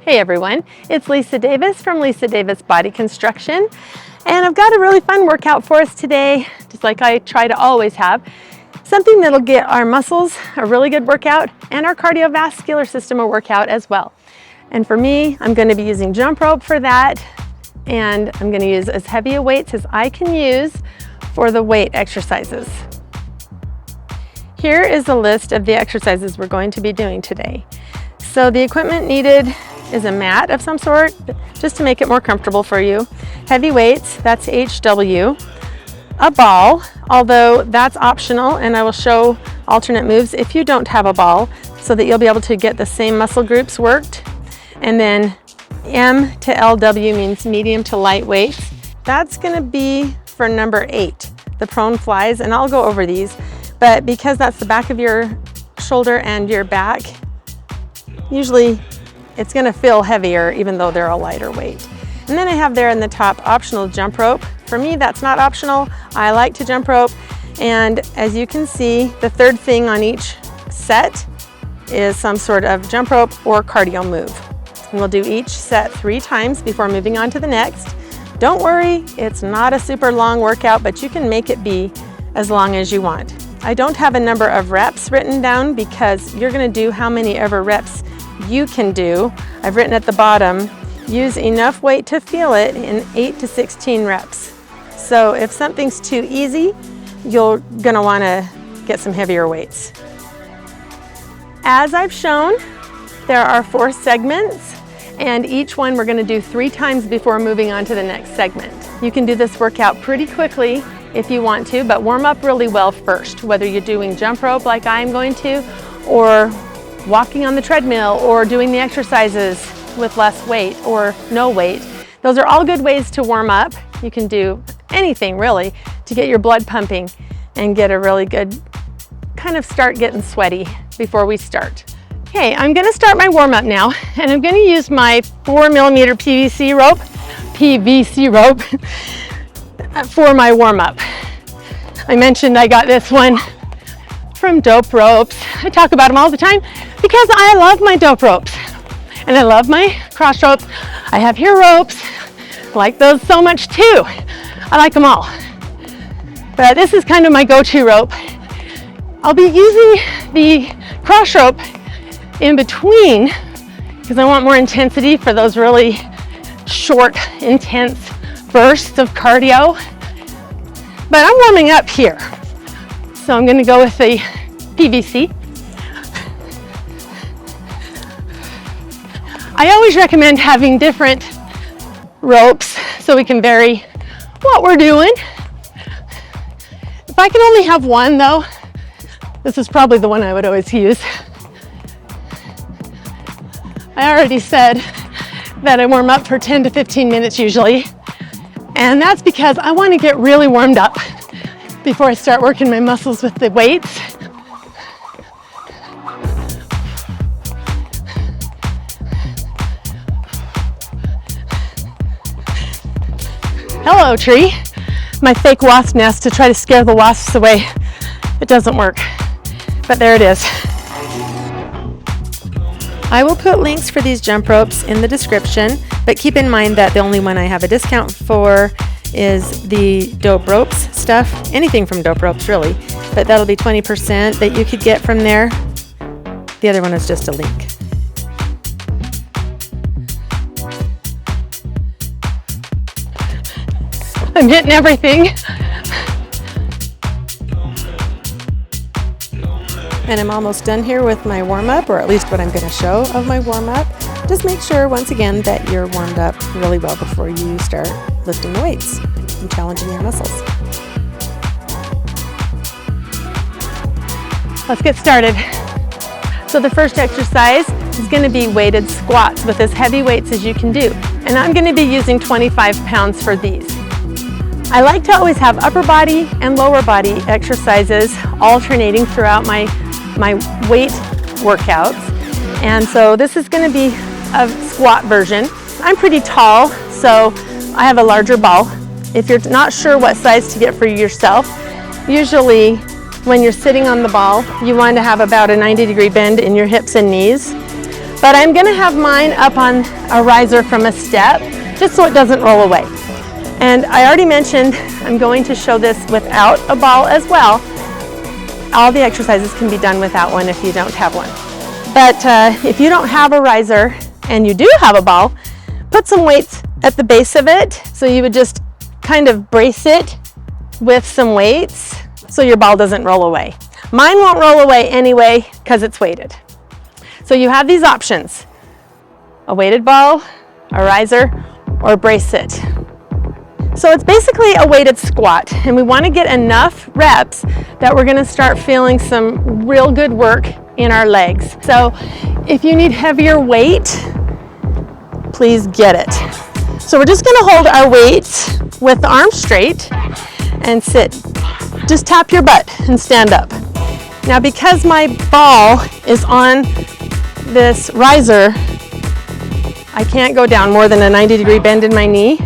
Hey everyone, it's Lisa Davis from Lisa Davis Body Construction, and I've got a really fun workout for us today, just like I try to always have. Something that'll get our muscles a really good workout and our cardiovascular system a workout as well. And for me, I'm going to be using jump rope for that, and I'm going to use as heavy a weights as I can use for the weight exercises. Here is a list of the exercises we're going to be doing today. So the equipment needed is a mat of some sort, just to make it more comfortable for you. Heavy weights, that's HW. A ball, although that's optional, and I will show alternate moves if you don't have a ball, so that you'll be able to get the same muscle groups worked. And then M to LW means medium to light weights. That's gonna be for number 8, the prone flies, and I'll go over these, but because that's the back of your shoulder and your back, usually it's going to feel heavier even though they're a lighter weight. And then I have there in the top optional jump rope. For me, that's not optional. I like to jump rope. And as you can see, the third thing on each set is some sort of jump rope or cardio move. And we'll do each set 3 times before moving on to the next. Don't worry, it's not a super long workout, but you can make it be as long as you want. I don't have a number of reps written down because you're going to do how many ever reps you can do. I've written at the bottom, use enough weight to feel it in 8 to 16 reps. So if something's too easy, you're going to want to get some heavier weights. As I've shown, there are 4 segments, and each one we're going to do 3 times before moving on to the next segment. You can do this workout pretty quickly if you want to, but warm up really well first, whether you're doing jump rope like I'm going to, or walking on the treadmill, or doing the exercises with less weight or no weight. Those are all good ways to warm up. You can do anything really to get your blood pumping and get a really good kind of start getting sweaty before we start. Okay, I'm going to start my warm up now, and I'm going to use my 4mm PVC rope for my warm up. I mentioned I got this one from Dope Ropes. I talk about them all the time because I love my Dope Ropes and I love my Crossropes. I have here ropes, I like those so much too. I like them all. But this is kind of my go-to rope. I'll be using the Crossrope in between because I want more intensity for those really short, intense bursts of cardio. But I'm warming up here. So I'm going to go with the PVC. I always recommend having different ropes so we can vary what we're doing. If I can only have one though, this is probably the one I would always use. I already said that I warm up for 10 to 15 minutes usually, and that's because I want to get really warmed up before I start working my muscles with the weights. Hello, tree. My fake wasp nest to try to scare the wasps away. It doesn't work, but there it is. I will put links for these jump ropes in the description, but keep in mind that the only one I have a discount for is the Dope Ropes stuff, anything from Dope Ropes really, but that'll be 20% that you could get from there. The other one is just a link. I'm hitting everything. And I'm almost done here with my warm-up, or at least what I'm going to show of my warm-up. Just make sure, once again, that you're warmed up really well before you start lifting the weights and challenging your muscles. Let's get started. So the first exercise is going to be weighted squats with as heavy weights as you can do. And I'm going to be using 25 pounds for these. I like to always have upper body and lower body exercises alternating throughout my weight workouts. And so this is going to be a squat version. I'm pretty tall, so I have a larger ball. If you're not sure what size to get for yourself, usually when you're sitting on the ball, you want to have about a 90-degree bend in your hips and knees. but I'm gonna have mine up on a riser from a step, just so it doesn't roll away. And I already mentioned I'm going to show this without a ball as well. All the exercises can be done without one if you don't have one. But if you don't have a riser and you do have a ball, put some weights at the base of it. So you would just kind of brace it with some weights so your ball doesn't roll away. Mine won't roll away anyway because it's weighted. So you have these options: a weighted ball, a riser, or brace it. So it's basically a weighted squat, and we want to get enough reps that we're going to start feeling some real good work in our legs. So if you need heavier weight, please get it. So we're just going to hold our weights with the arms straight and sit. Just tap your butt and stand up. Now, because my ball is on this riser, I can't go down more than a 90-degree bend in my knee.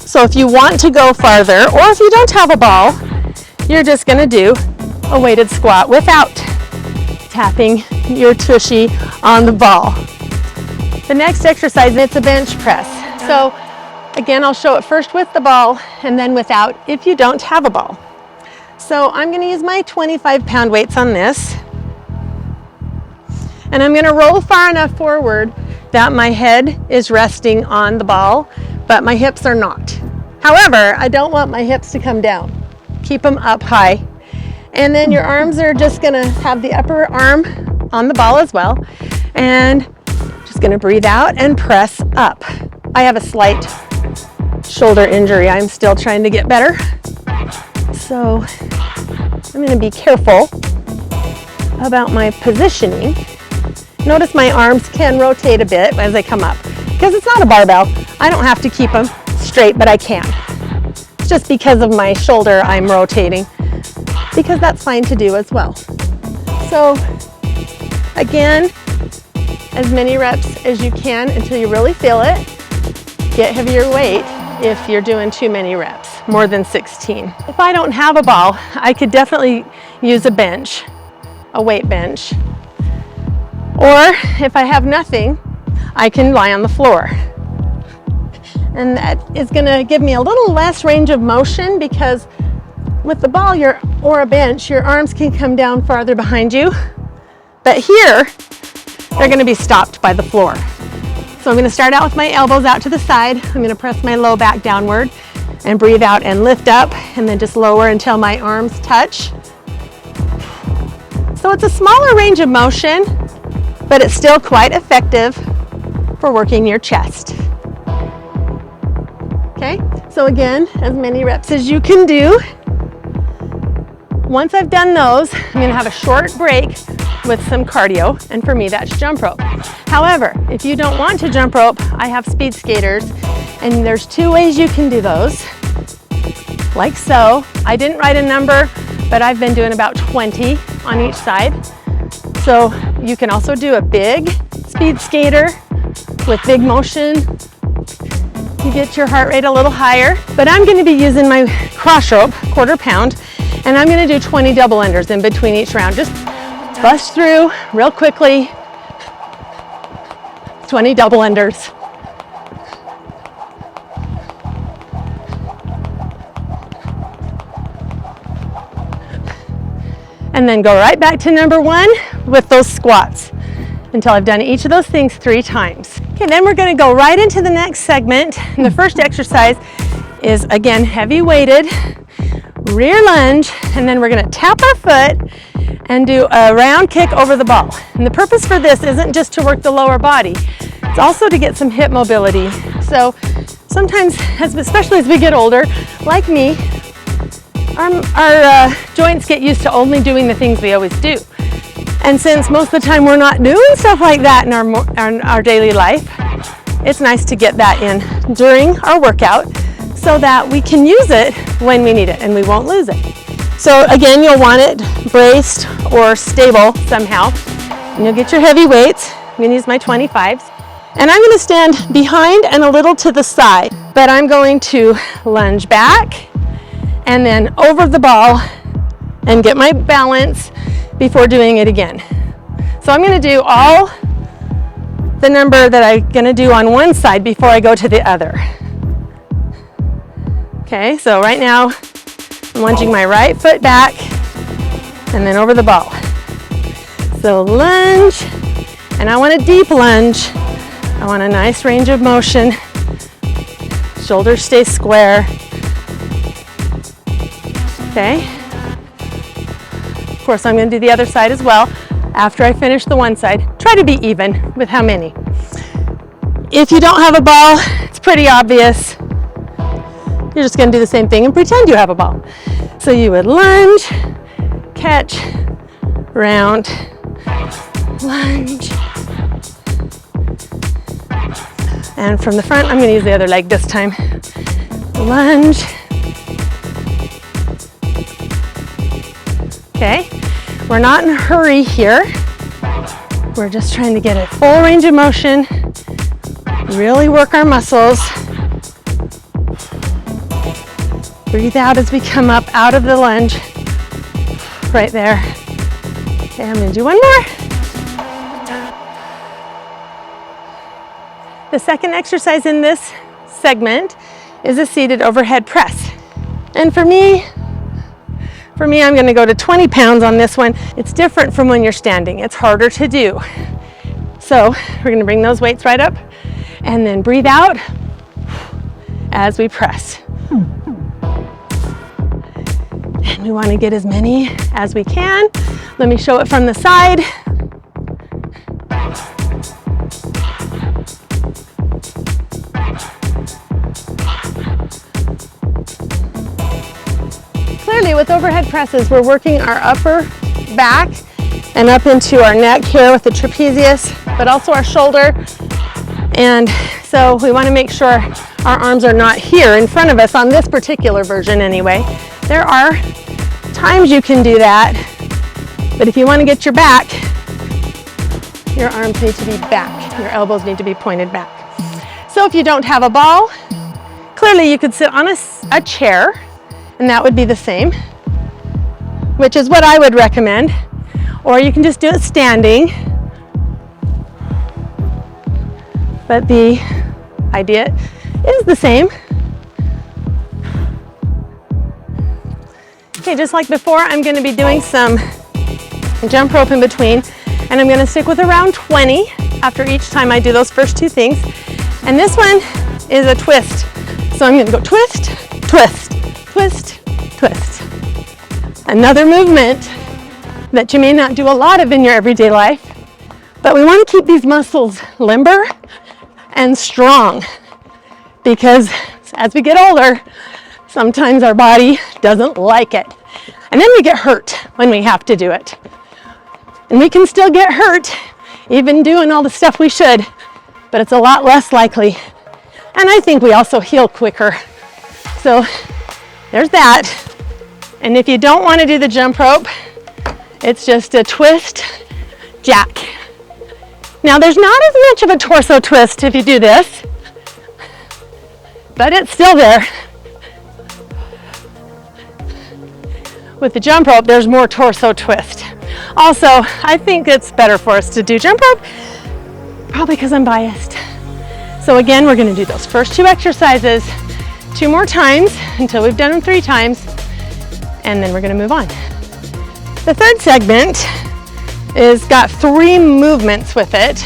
So if you want to go farther, or if you don't have a ball, you're just going to do a weighted squat without tapping your tushy on the ball. The next exercise, it's a bench press. So again, I'll show it first with the ball and then without if you don't have a ball. So I'm going to use my 25-pound weights on this, and I'm going to roll far enough forward that my head is resting on the ball, but my hips are not. However, I don't want my hips to come down. Keep them up high. And then your arms are just gonna have the upper arm on the ball as well. And just gonna breathe out and press up. I have a slight shoulder injury. I'm still trying to get better. So I'm gonna be careful about my positioning. Notice my arms can rotate a bit as I come up. Because it's not a barbell, I don't have to keep them straight, but I can. It's just because of my shoulder I'm rotating, because that's fine to do as well. So again, as many reps as you can until you really feel it. Get heavier weight if you're doing too many reps, more than 16. If I don't have a ball, I could definitely use a bench, a weight bench. Or if I have nothing, I can lie on the floor. And that is gonna give me a little less range of motion, because with the ball or a bench, your arms can come down farther behind you. But here, they're gonna be stopped by the floor. So I'm gonna start out with my elbows out to the side. I'm gonna press my low back downward and breathe out and lift up, and then just lower until my arms touch. So it's a smaller range of motion, but it's still quite effective for working your chest. Okay, so again, as many reps as you can do. Once I've done those, I'm gonna have a short break with some cardio, and for me that's jump rope. However, if you don't want to jump rope, I have speed skaters, and there's two ways you can do those. Like so. I didn't write a number, but I've been doing about 20 on each side. So you can also do a big speed skater with big motion. You get your heart rate a little higher, but I'm going to be using my Crossrope, 1/4 pound, and I'm going to do 20 double unders in between each round. Just bust through real quickly, 20 double unders. And then go right back to number 1 with those squats until I've done each of those things 3 times. Okay, then we're gonna go right into the next segment. And the first exercise is, again, heavy weighted, rear lunge, and then we're gonna tap our foot and do a round kick over the ball. And the purpose for this isn't just to work the lower body, it's also to get some hip mobility. So sometimes, especially as we get older, like me, our joints get used to only doing the things we always do. And since most of the time we're not doing stuff like that in our daily life, it's nice to get that in during our workout so that we can use it when we need it and we won't lose it. So again, you'll want it braced or stable somehow. And you'll get your heavy weights. I'm gonna use my 25s. And I'm gonna stand behind and a little to the side, but I'm going to lunge back and then over the ball and get my balance before doing it again. So I'm gonna do all the number that I'm gonna do on one side before I go to the other. Okay, so right now, I'm lunging my right foot back and then over the ball. So lunge, and I want a deep lunge. I want a nice range of motion. Shoulders stay square. Okay. Of course, I'm going to do the other side as well after I finish the one side. Try to be even with how many. If you don't have a ball, it's pretty obvious. You're just going to do the same thing and pretend you have a ball. So you would lunge, catch, round, lunge. And from the front, I'm going to use the other leg this time. Lunge. Okay, we're not in a hurry here. We're just trying to get a full range of motion, really work our muscles. Breathe out as we come up out of the lunge. Right there. Okay, I'm going to do one more. The second exercise in this segment is a seated overhead press. And for me, I'm going to go to 20 pounds on this one. It's different from when you're standing. It's harder to do. So we're going to bring those weights right up and then breathe out as we press. And we want to get as many as we can. Let me show it from the side. Clearly, with overhead presses, we're working our upper back and up into our neck here with the trapezius, but also our shoulder. And so we want to make sure our arms are not here in front of us on this particular version anyway. There are times you can do that, but if you want to get your back, your arms need to be back. Your elbows need to be pointed back. So if you don't have a ball, clearly you could sit on a chair, and that would be the same, which is what I would recommend. Or you can just do it standing. But the idea is the same. Okay, just like before, I'm going to be doing some jump rope in between, and I'm going to stick with around 20 after each time I do those first two things. And this one is a twist. So I'm going to go twist, twist, twist, twist. Another movement that you may not do a lot of in your everyday life, but we want to keep these muscles limber and strong, because as we get older, sometimes our body doesn't like it. And then we get hurt when we have to do it. And we can still get hurt even doing all the stuff we should, but it's a lot less likely. And I think we also heal quicker. So there's that. And if you don't want to do the jump rope, it's just a twist, jack. Now there's not as much of a torso twist if you do this, but it's still there. With the jump rope, there's more torso twist. Also, I think it's better for us to do jump rope, probably because I'm biased. So again, we're going to do those first two exercises 2 more times until we've done them 3 times, and then we're going to move on. The third segment is got 3 movements with it,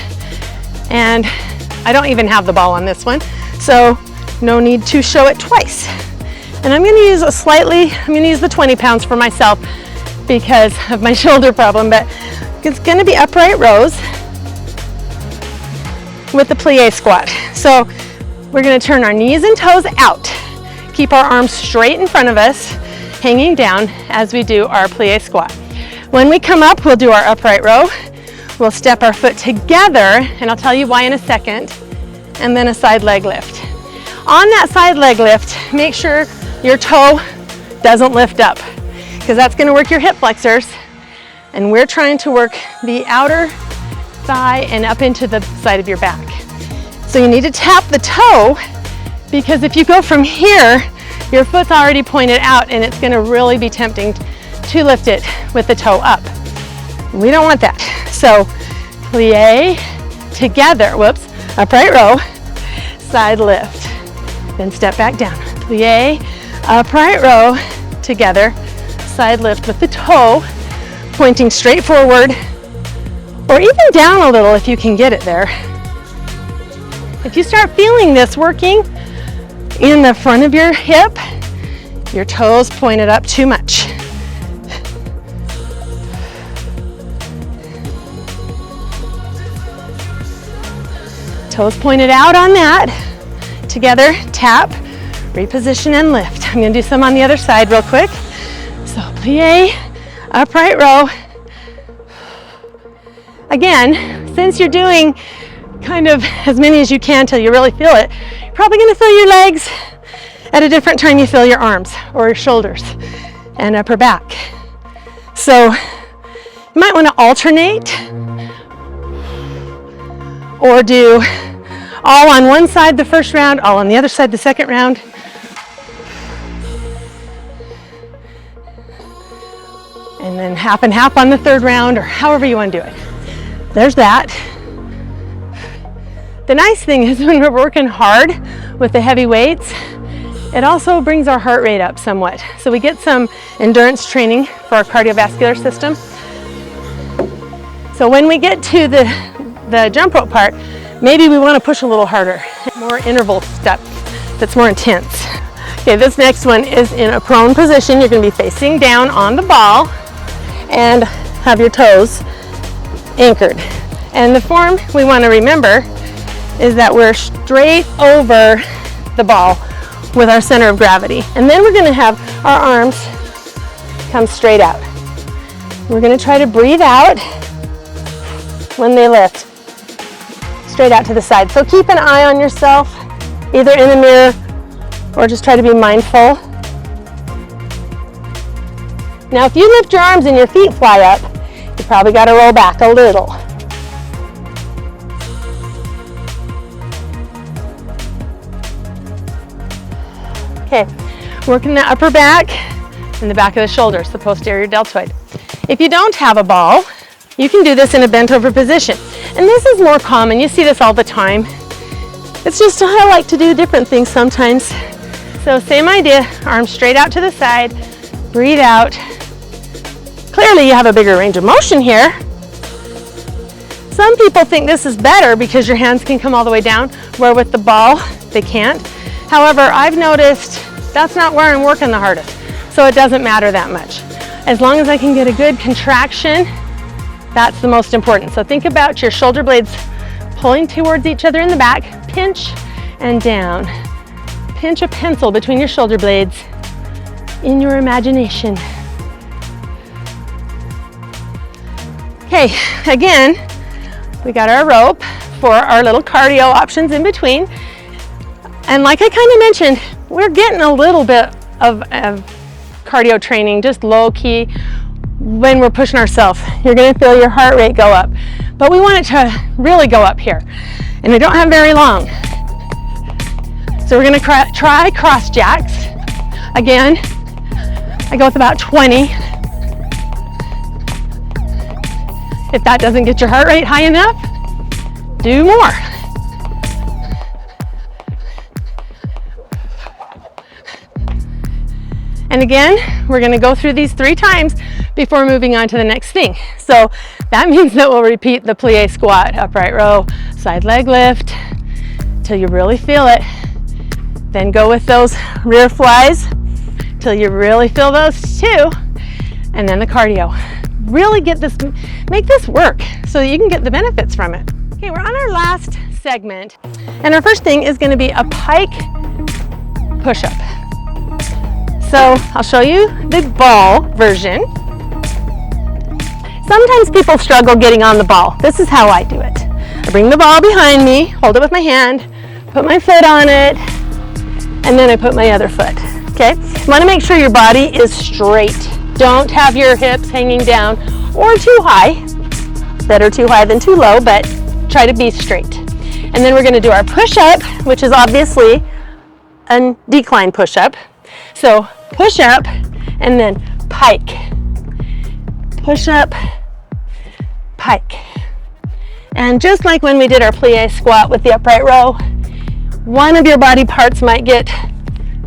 and I don't even have the ball on this one, so no need to show it twice. And I'm going to use the 20 pounds for myself because of my shoulder problem, but it's going to be upright rows with the plie squat. So we're going to turn our knees and toes out, keep our arms straight in front of us, hanging down as we do our plie squat. When we come up, we'll do our upright row. We'll step our foot together, and I'll tell you why in a second, and then a side leg lift. On that side leg lift, make sure your toe doesn't lift up, because that's going to work your hip flexors, and we're trying to work the outer thigh and up into the side of your back. So you need to tap the toe, because if you go from here, your foot's already pointed out, and it's going to really be tempting to lift it with the toe up. We don't want that. So plie, together, whoops, upright row, side lift. Then step back down. Plie, upright row, together, side lift with the toe pointing straight forward, or even down a little if you can get it there. If you start feeling this working in the front of your hip, your toes pointed up too much. Toes pointed out on that. Together, tap, reposition and lift. I'm gonna do some on the other side real quick. So plie, upright row. Again, since you're doing kind of as many as you can till you really feel it, you're probably gonna feel your legs at a different time you feel your arms or your shoulders and upper back. So you might wanna alternate or do all on one side the first round, all on the other side the second round. And then half and half on the third round, or however you want to do it. There's that. The nice thing is when we're working hard with the heavy weights, it also brings our heart rate up somewhat. So we get some endurance training for our cardiovascular system. So when we get to the jump rope part, maybe we want to push a little harder. More interval step that's more intense. Okay, this next one is in a prone position. You're going to be facing down on the ball and have your toes anchored. And the form we want to remember is that we're straight over the ball with our center of gravity. And then we're going to have our arms come straight out. We're going to try to breathe out when they lift. Straight out to the side. So keep an eye on yourself, either in the mirror or just try to be mindful. Now if you lift your arms and your feet fly up, you probably got to roll back a little. Okay, working the upper back and the back of the shoulders, the posterior deltoid. If you don't have a ball, you can do this in a bent over position. And this is more common, you see this all the time. It's just I like to do different things sometimes. So same idea, arms straight out to the side, breathe out. Clearly you have a bigger range of motion here. Some people think this is better because your hands can come all the way down, where with the ball, they can't. However, I've noticed that's not where I'm working the hardest, so it doesn't matter that much. As long as I can get a good contraction, that's the most important. So think about your shoulder blades pulling towards each other in the back, pinch and down. Pinch a pencil between your shoulder blades in your imagination. Okay, again, we got our rope for our little cardio options in between. And like I kind of mentioned, we're getting a little bit of cardio training, just low key. When we're pushing ourselves, you're going to feel your heart rate go up, but we want it to really go up here, and we don't have very long. So we're going to try cross jacks. Again, I go with about 20. If that doesn't get your heart rate high enough, do more. And again, we're going to go through these 3 times before moving on to the next thing. So that means that we'll repeat the plie squat, upright row, side leg lift, till you really feel it. Then go with those rear flies till you really feel those too. And then the cardio. Really make this work so that you can get the benefits from it. Okay, we're on our last segment. And our first thing is going to be a pike push-up. So I'll show you the ball version. Sometimes people struggle getting on the ball. This is how I do it. I bring the ball behind me, hold it with my hand, put my foot on it, and then I put my other foot, okay? You wanna make sure your body is straight. Don't have your hips hanging down or too high. Better too high than too low, but try to be straight. And then we're gonna do our push-up, which is obviously a decline push-up. So push up and then pike. Push up, pike. And just like when we did our plie squat with the upright row, one of your body parts might get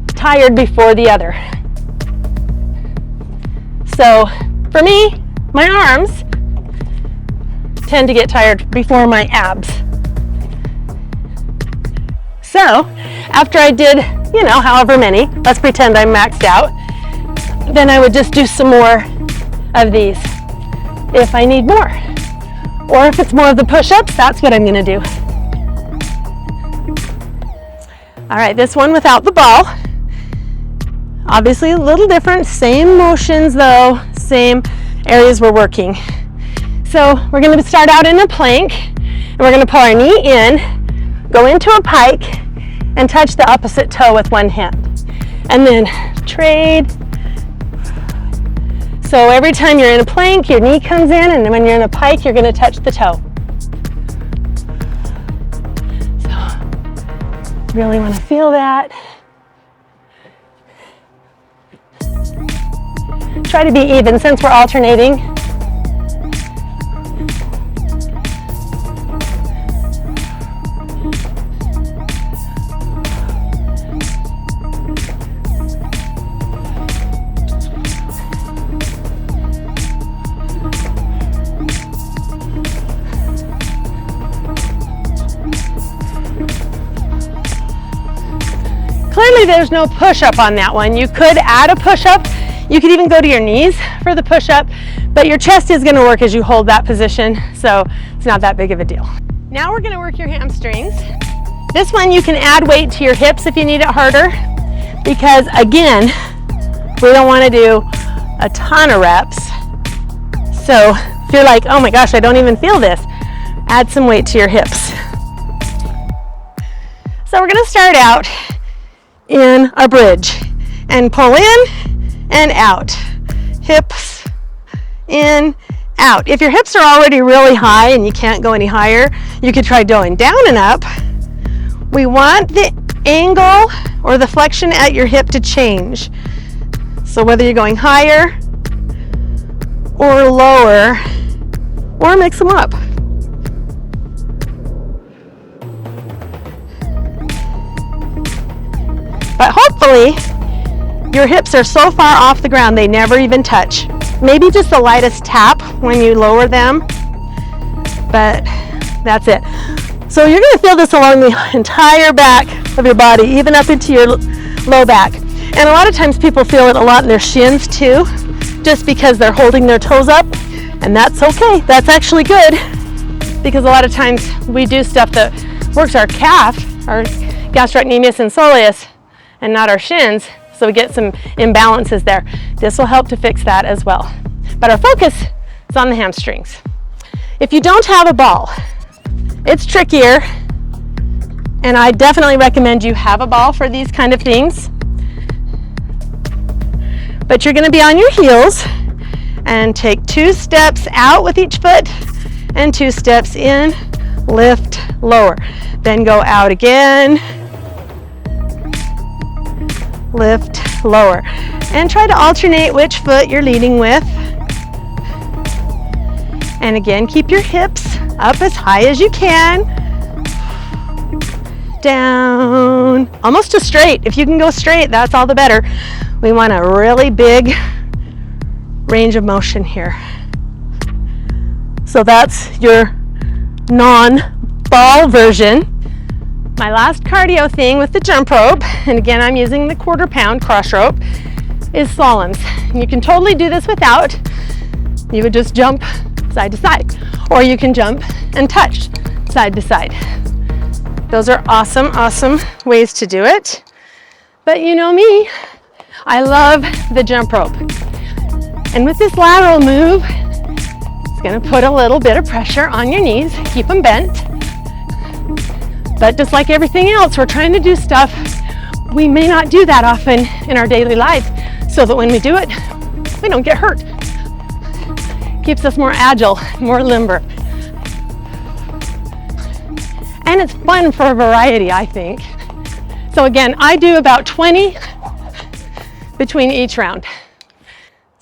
tired before the other. So for me, my arms tend to get tired before my abs. So after I did, however many, let's pretend I'm maxed out, then I would just do some more of these if I need more. Or if it's more of the push-ups, that's what I'm gonna do. All right, this one without the ball. Obviously a little different, same motions though, same areas we're working. So we're gonna start out in a plank, and we're gonna pull our knee in, go into a pike, and touch the opposite toe with one hand. And then trade. So every time you're in a plank, your knee comes in, and when you're in a pike, you're gonna touch the toe. So really wanna feel that. Try to be even since we're alternating. Clearly there's no push-up on that one. You could add a push-up. You could even go to your knees for the push-up, but your chest is going to work as you hold that position, so it's not that big of a deal. Now we're going to work your hamstrings. This one you can add weight to your hips if you need it harder, because again, we don't want to do a ton of reps. So if you're like, oh my gosh, I don't even feel this, add some weight to your hips. So we're going to start out in a bridge and pull in and out, hips in, out. If your hips are already really high and you can't go any higher, you could try going down and up. We want the angle or the flexion at your hip to change. So whether you're going higher or lower, or mix them up. But hopefully, your hips are so far off the ground they never even touch. Maybe just the lightest tap when you lower them, but that's it. So you're gonna feel this along the entire back of your body, even up into your low back. And a lot of times people feel it a lot in their shins too, just because they're holding their toes up, and that's okay. That's actually good, because a lot of times we do stuff that works our calf, our gastrocnemius and soleus, and not our shins, so we get some imbalances there. This will help to fix that as well. But our focus is on the hamstrings. If you don't have a ball, it's trickier, and I definitely recommend you have a ball for these kind of things. But you're gonna be on your heels and take 2 steps out with each foot and 2 steps in, lift, lower. Then go out again, lift, lower. And try to alternate which foot you're leading with. And again, keep your hips up as high as you can. Down, almost to straight. If you can go straight, that's all the better. We want a really big range of motion here. So that's your non-ball version. My last cardio thing with the jump rope, and again I'm using the 1/4 pound Crossrope, is slaloms. And you can totally do this without. You would just jump side to side, or you can jump and touch side to side. Those are awesome, awesome ways to do it. But you know me, I love the jump rope. And with this lateral move, it's gonna put a little bit of pressure on your knees, keep them bent. But just like everything else, we're trying to do stuff we may not do that often in our daily life, so that when we do it, we don't get hurt. Keeps us more agile, more limber. And it's fun for a variety, I think. So again, I do about 20 between each round.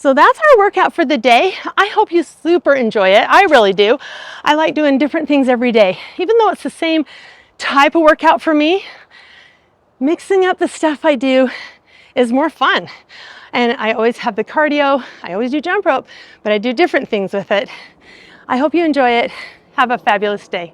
So that's our workout for the day. I hope you super enjoy it. I really do. I like doing different things every day. Even though it's the same type of workout for me, mixing up the stuff I do is more fun. And I always have the cardio. I always do jump rope, but I do different things with it. I hope you enjoy it. Have a fabulous day.